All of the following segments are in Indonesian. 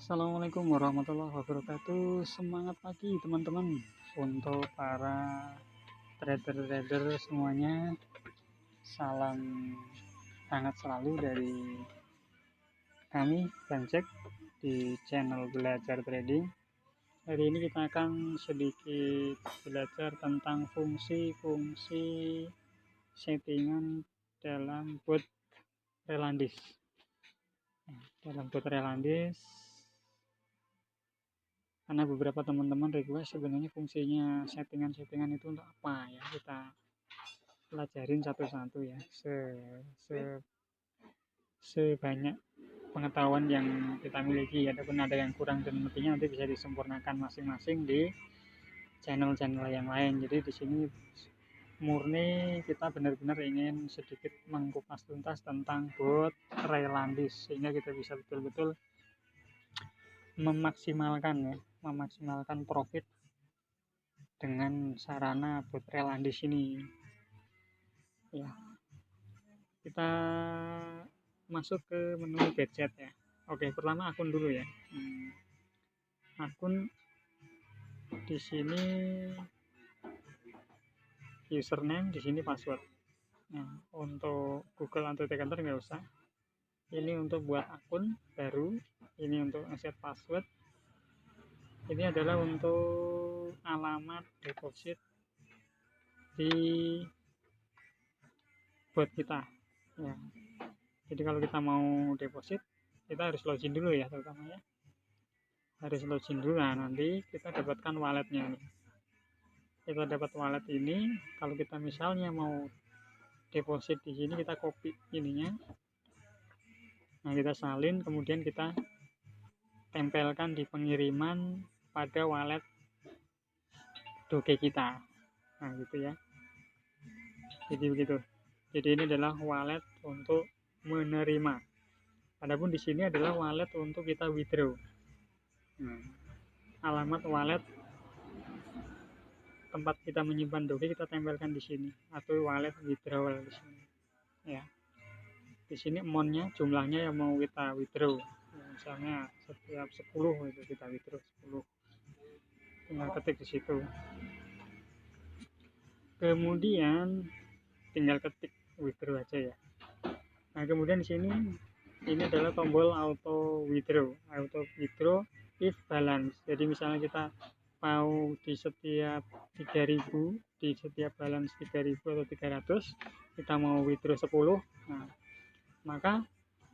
Assalamualaikum warahmatullahi wabarakatuh. Semangat pagi teman-teman. Untuk para trader-trader semuanya, salam hangat selalu dari kami Bancek di channel Belajar Trading. Hari ini kita akan sedikit belajar tentang fungsi-fungsi settingan dalam bot Relandis. Dalam bot Relandis, karena beberapa teman-teman request sebenarnya fungsinya settingan itu untuk apa ya, kita pelajarin satu-satu ya, sebanyak pengetahuan yang kita miliki. Adapun ada yang kurang dan lebihnya nanti bisa disempurnakan masing-masing di channel-channel yang lain. Jadi di sini murni kita benar-benar ingin sedikit mengkupas tuntas tentang bot Relandis sehingga kita bisa betul-betul memaksimalkan profit dengan sarana bot Relandis ini ya. Kita masuk ke menu gadget ya. Oke, pertama akun dulu ya. Akun di sini username, di sini password. Nah, untuk Google Authenticator nggak usah. Ini untuk buat akun baru, ini untuk nge-set password. Ini adalah untuk alamat deposit di bot kita ya. Jadi kalau kita mau deposit, kita harus login dulu ya, terutama ya. Harus login dulu. Nah, nanti kita dapatkan walletnya nih. Kita dapat wallet ini, kalau kita misalnya mau deposit di sini, kita copy ininya. Nah, kita salin, kemudian kita tempelkan di pengiriman pada wallet Doge kita. Nah, gitu ya. Jadi begitu. Jadi ini adalah wallet untuk menerima. Adapun di sini adalah wallet untuk kita withdraw. Nah, alamat wallet tempat kita menyimpan Doge kita tempelkan di sini, atau wallet withdrawal di sini. Ya. Di sini amount-nya, jumlahnya yang mau kita withdraw. Ya, misalnya setiap 10 itu kita withdraw 10. Tinggal ketik di situ. Kemudian tinggal ketik withdraw aja ya. Nah, kemudian di sini ini adalah tombol auto withdraw if balance. Jadi misalnya kita mau di setiap 3000, di setiap balance 3000 atau 300 kita mau withdraw 10. Nah, maka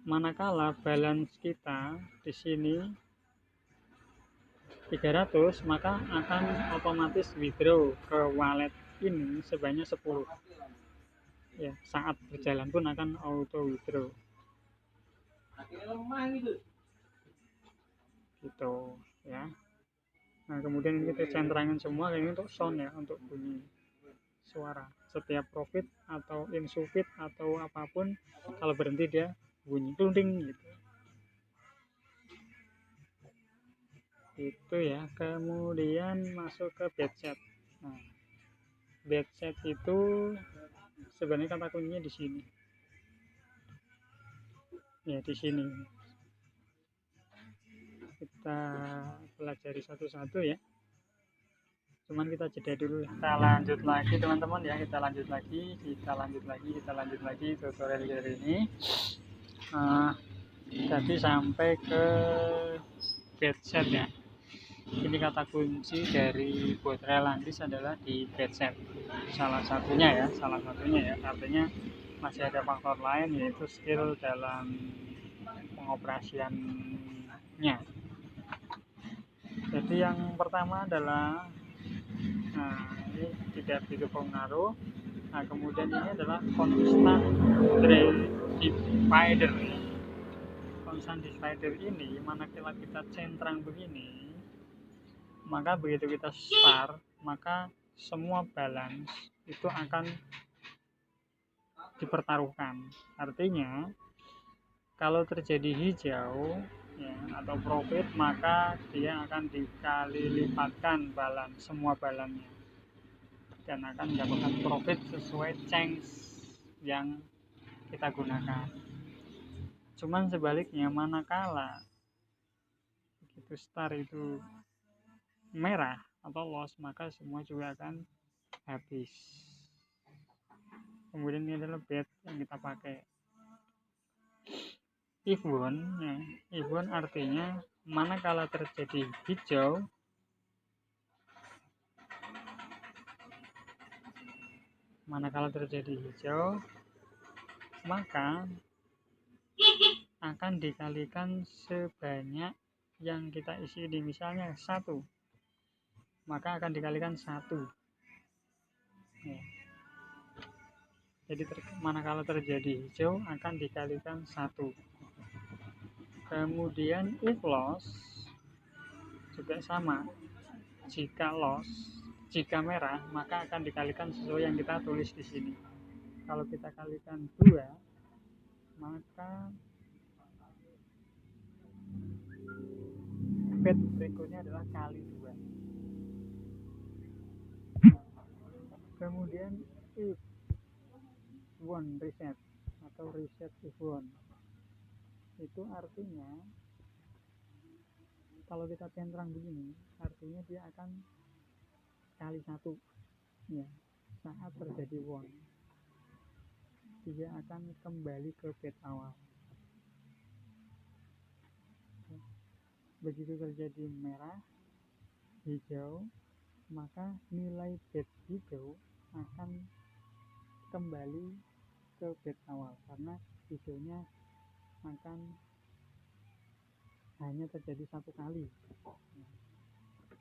manakala balance kita di sini 300, maka akan otomatis withdraw ke wallet ini sebanyak 10 ya. Saat berjalan pun akan auto withdraw gitu ya. Nah, kemudian ini kita centrangin semua, ini untuk sound ya, untuk bunyi suara. Setiap profit atau insufit atau apapun, kalau berhenti dia bunyi klunting gitu. Itu ya. Kemudian masuk ke bedset. Nah, bedset itu sebenarnya kata kuncinya di sini. Ya, di sini. Kita pelajari satu-satu ya. Cuman kita jeda dulu. Kita lanjut lagi teman-teman ya. Kita lanjut lagi tutorial hari ini. Jadi sampai ke bedset ya. Ini kata kunci dari bot Relandis adalah di bedset. Salah satunya ya. Artinya masih ada faktor lain, yaitu skill dalam pengoperasiannya. Jadi yang pertama adalah, ini tidak begitu pengaruh. Nah, kemudian ini adalah constant divider. Constant divider ini manakala kita centrang begini, maka begitu kita start, maka semua balance itu akan dipertaruhkan. Artinya kalau terjadi hijau ya, atau profit, maka dia akan dikali lipatkan semua balannya dan akan mendapatkan profit sesuai change yang kita gunakan. Cuman sebaliknya, manakala begitu start itu merah atau loss, maka semua juga akan habis. Kemudian ini adalah bet yang kita pakai. If one, ya, if one artinya manakala terjadi hijau, maka akan dikalikan sebanyak yang kita isi ini. Misalnya 1, maka akan dikalikan 1. Ya. Jadi manakala terjadi hijau akan dikalikan 1. Kemudian if loss juga sama. Jika merah, maka akan dikalikan sesuai yang kita tulis di sini. Kalau kita kalikan 2, maka bet berikutnya adalah kali 2. Kemudian if one reset atau reset if one, itu artinya kalau kita centang begini, artinya dia akan kali 1. Ya, saat terjadi one, dia akan kembali ke bet awal. Begitu terjadi merah, hijau, maka nilai bet hijau akan kembali ke bet awal karena hijaunya akan hanya terjadi 1 kali.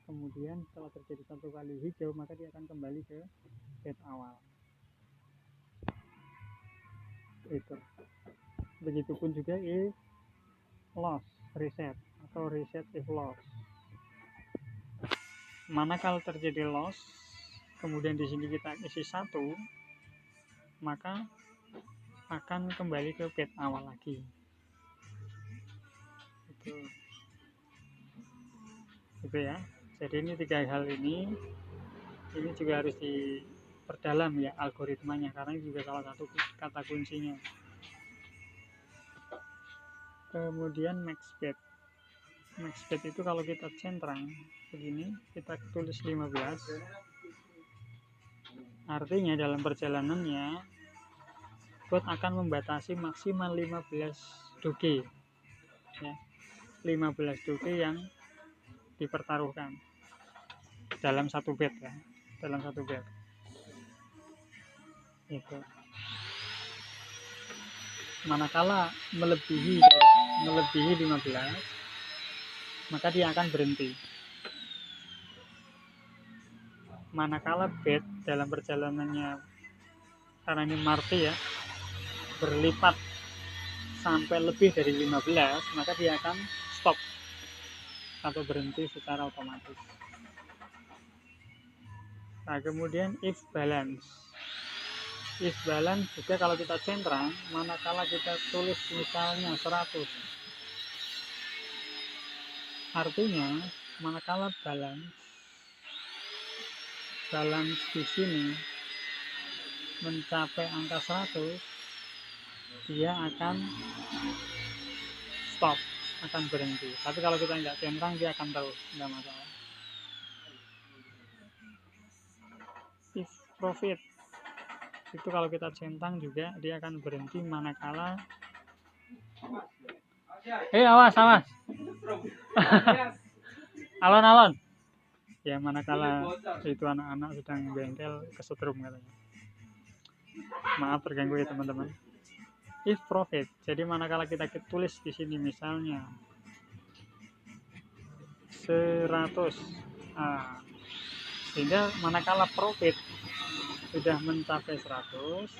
Kemudian setelah terjadi 1 kali hijau, maka dia akan kembali ke bet awal. Itu. Begitupun juga if loss reset atau reset if loss. Manakala terjadi loss, kemudian di sini kita isi 1, maka akan kembali ke bet awal lagi. Itu ya. Jadi ini 3 hal ini juga harus diperdalam ya algoritmanya, karena ini juga salah satu kata kuncinya. Kemudian max bet itu kalau kita centang begini, kita tulis 15, artinya dalam perjalanannya bot akan membatasi maksimal 15 doge ya, 15 doge yang dipertaruhkan dalam satu bet ya, itu. Manakala melebihi 15, maka dia akan berhenti. Manakala bet dalam perjalanannya, karena ini marti ya, berlipat sampai lebih dari 15, maka dia akan stop atau berhenti secara otomatis. Nah, kemudian if balance juga kalau kita centang, manakala kita tulis misalnya 100, artinya manakala balance di sini mencapai angka 100, dia akan stop, akan berhenti. Tapi kalau kita tidak centang, dia akan terus, tidak masalah. If profit itu kalau kita centang juga dia akan berhenti manakala awas alon ya, manakala itu anak-anak sedang bengkel kesetrum katanya. Maaf terganggu ya teman-teman. If profit, jadi manakala kita tulis di sini misalnya 100, sehingga manakala profit sudah mencapai 100,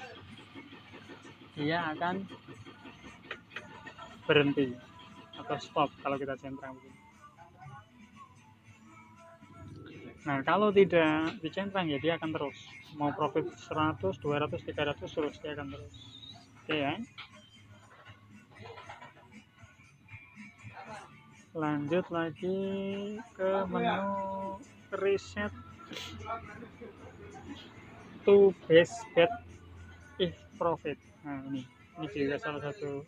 dia akan berhenti atau stop kalau kita centang begini. Nah, kalau tidak dicentang ya dia akan terus, mau profit 100, 200, 300 terus dia akan terus. Oke ya. Lanjut lagi ke menu reset to base bet if profit. Nah, ini juga salah satu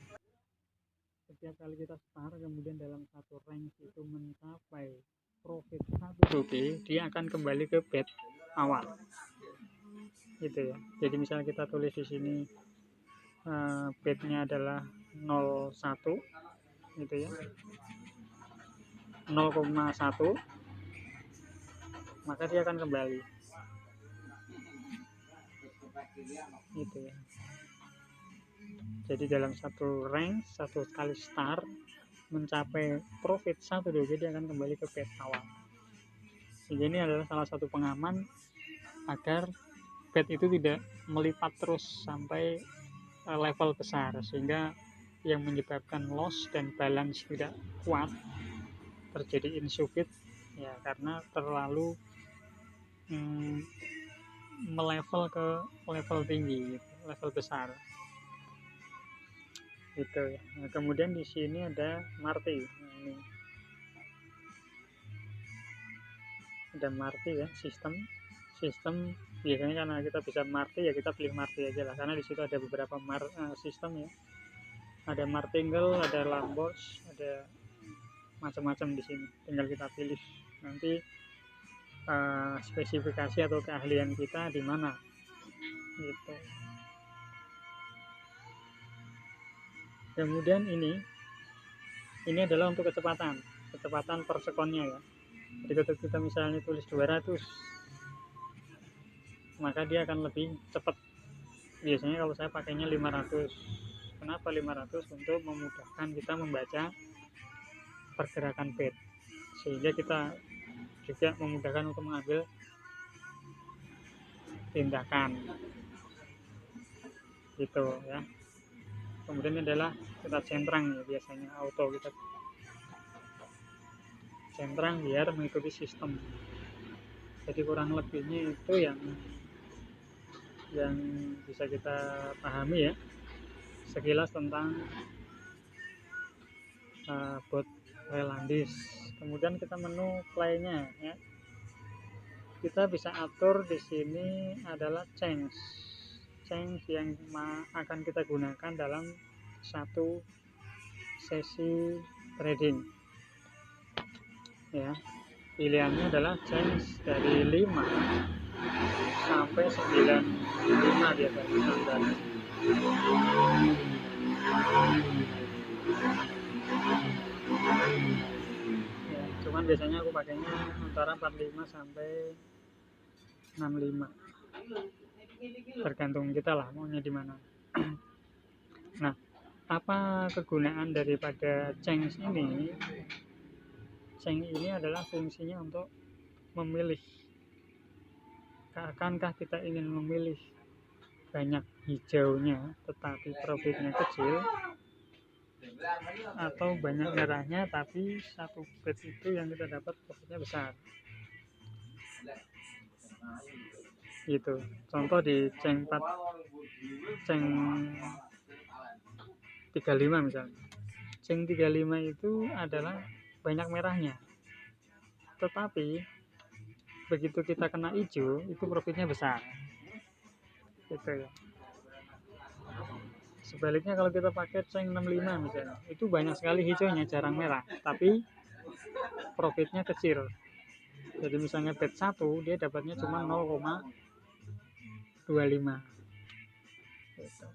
setiap kali kita start kemudian dalam satu range itu mencapai profit 1 rupiah, dia akan kembali ke bed awal gitu ya. Jadi misalnya kita tulis di sini bednya adalah 01 gitu ya, 0,1, maka dia akan kembali gitu ya. Jadi dalam satu range, satu kali start mencapai profit 1 rupiah, dia akan kembali ke bed awal. Jadi ini adalah salah satu pengaman agar bed itu tidak melipat terus sampai level besar, sehingga yang menyebabkan loss dan balance tidak kuat, terjadi insufit ya, karena terlalu melevel ke level tinggi, level besar gitu ya. Nah, kemudian di sini ada Marti. Nah, ini ada Marti ya, sistem biasanya karena kita bisa Marti ya, kita pilih Marti aja lah, karena di situ ada beberapa sistem ya, ada martingale, ada Lambos, ada macam-macam di sini, tinggal kita pilih nanti spesifikasi atau keahlian kita di mana gitu. Kemudian ini adalah untuk kecepatan per sekonnya ya. Jadi kalau kita misalnya tulis 200, maka dia akan lebih cepat. Biasanya kalau saya pakainya 500. Kenapa 500? Untuk memudahkan kita membaca pergerakan bed, sehingga kita juga memudahkan untuk mengambil tindakan gitu ya. Kemudian adalah kita centrang ya, biasanya auto kita centrang biar mengikuti sistem. Jadi kurang lebihnya itu yang bisa kita pahami ya sekilas tentang bot Relandis. Kemudian kita menu playnya ya, kita bisa atur di sini adalah change yang akan kita gunakan dalam satu sesi trading ya. Pilihannya adalah change dari 5 sampai 95 biasanya standar. Ya, cuman biasanya aku pakainya antara 45 sampai 65, tergantung kita lah maunya di mana. Nah, apa kegunaan daripada change ini? Change ini adalah fungsinya untuk memilih, akankah kita ingin memilih banyak hijaunya tetapi profitnya kecil, atau banyak merahnya tapi satu bed itu yang kita dapat profitnya besar gitu. Contoh di ceng 35 misalnya, ceng 35 itu adalah banyak merahnya, tetapi begitu kita kena hijau itu profitnya besar gitu ya. Sebaliknya kalau kita pakai ceng 65 misalnya, itu banyak sekali hijaunya, jarang merah, tapi profitnya kecil. Jadi misalnya bed 1 dia dapatnya cuma 0,25 gitu.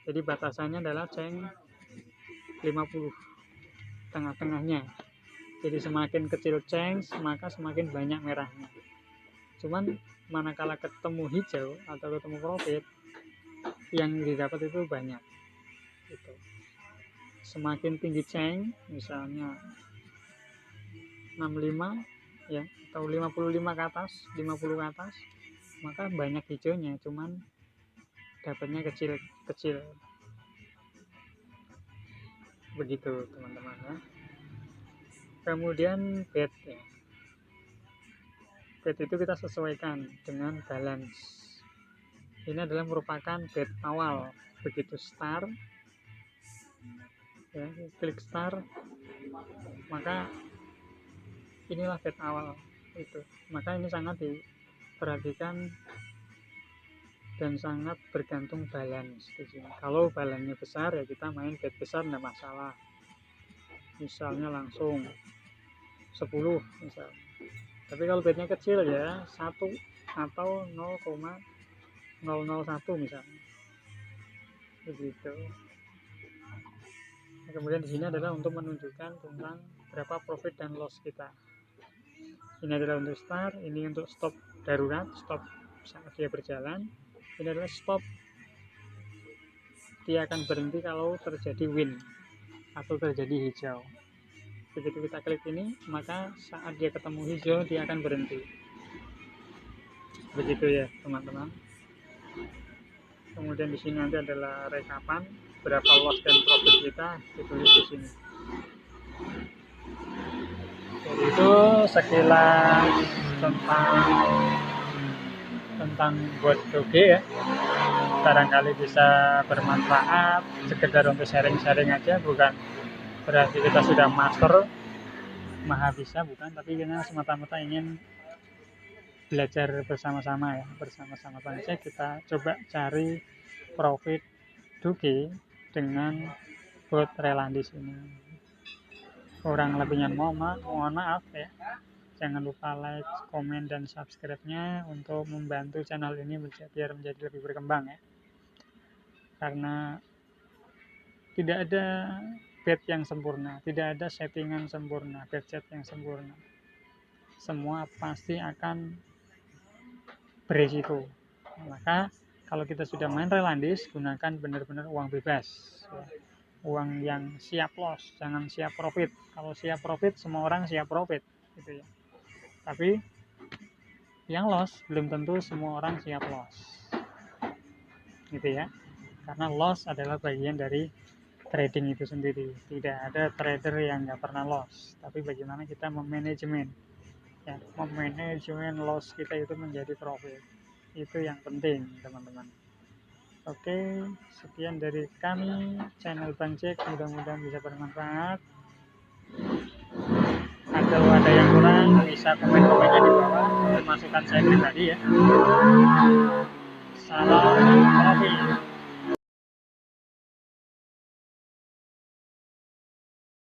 Jadi batasannya adalah ceng 50, tengah-tengahnya. Jadi semakin kecil ceng maka semakin banyak merahnya. Cuman manakala ketemu hijau atau ketemu profit, yang didapat itu banyak gitu. Semakin tinggi ceng misalnya 65 ya, atau 55 ke atas, 50 ke atas, maka banyak hijaunya, cuman dapatnya kecil begitu teman-teman ya. Kemudian bed ya, bed itu kita sesuaikan dengan balance. Ini adalah merupakan bed awal. Begitu start ya, klik start, maka inilah bed awal itu. Maka ini sangat diperhatikan dan sangat bergantung balance di sini. Kalau balance besar ya kita main bet besar tidak masalah, misalnya langsung 10 misal. Tapi kalau betnya kecil ya 1 atau 0,001 misalnya begitu. Nah, kemudian di sini adalah untuk menunjukkan tentang berapa profit dan loss kita. Ini adalah untuk start, ini untuk stop darurat, stop saat dia berjalan. Ini adalah stop, dia akan berhenti kalau terjadi win atau terjadi hijau. Begitu kita klik ini, maka saat dia ketemu hijau dia akan berhenti. Begitu ya teman-teman. Kemudian di sini nanti adalah rekapan berapa loss dan profit kita ditulis di sini. Jadi itu sekilas tentang bot doge ya. Barangkali bisa bermanfaat, sekedar untuk sharing-sharing aja, bukan berarti kita sudah master maha bisa, bukan, tapi kita semata-mata ingin belajar bersama-sama ya, bersama-sama saja kita coba cari profit doge dengan bot Relandis ini. Kurang lebihnya mohon maaf ya. Jangan lupa like, komen, dan subscribe-nya untuk membantu channel ini biar menjadi lebih berkembang ya. Karena tidak ada bet yang sempurna, tidak ada settingan sempurna, bet yang sempurna. Semua pasti akan berisiko. Maka kalau kita sudah main Relandis, gunakan benar-benar uang bebas ya. Uang yang siap loss, jangan siap profit. Kalau siap profit, semua orang siap profit gitu ya. Tapi yang loss belum tentu semua orang siap loss gitu ya. Karena loss adalah bagian dari trading itu sendiri. Tidak ada trader yang nggak pernah loss, tapi bagaimana kita memanajemen ya, memanajemen loss kita itu menjadi profit. Itu yang penting teman-teman. Oke, sekian dari kami channel Bang Jack, mudah-mudahan bisa bermanfaat. Atau ada yang kurang bisa komen-komennya di bawah, masukan saya pribadi ya. Salam profit.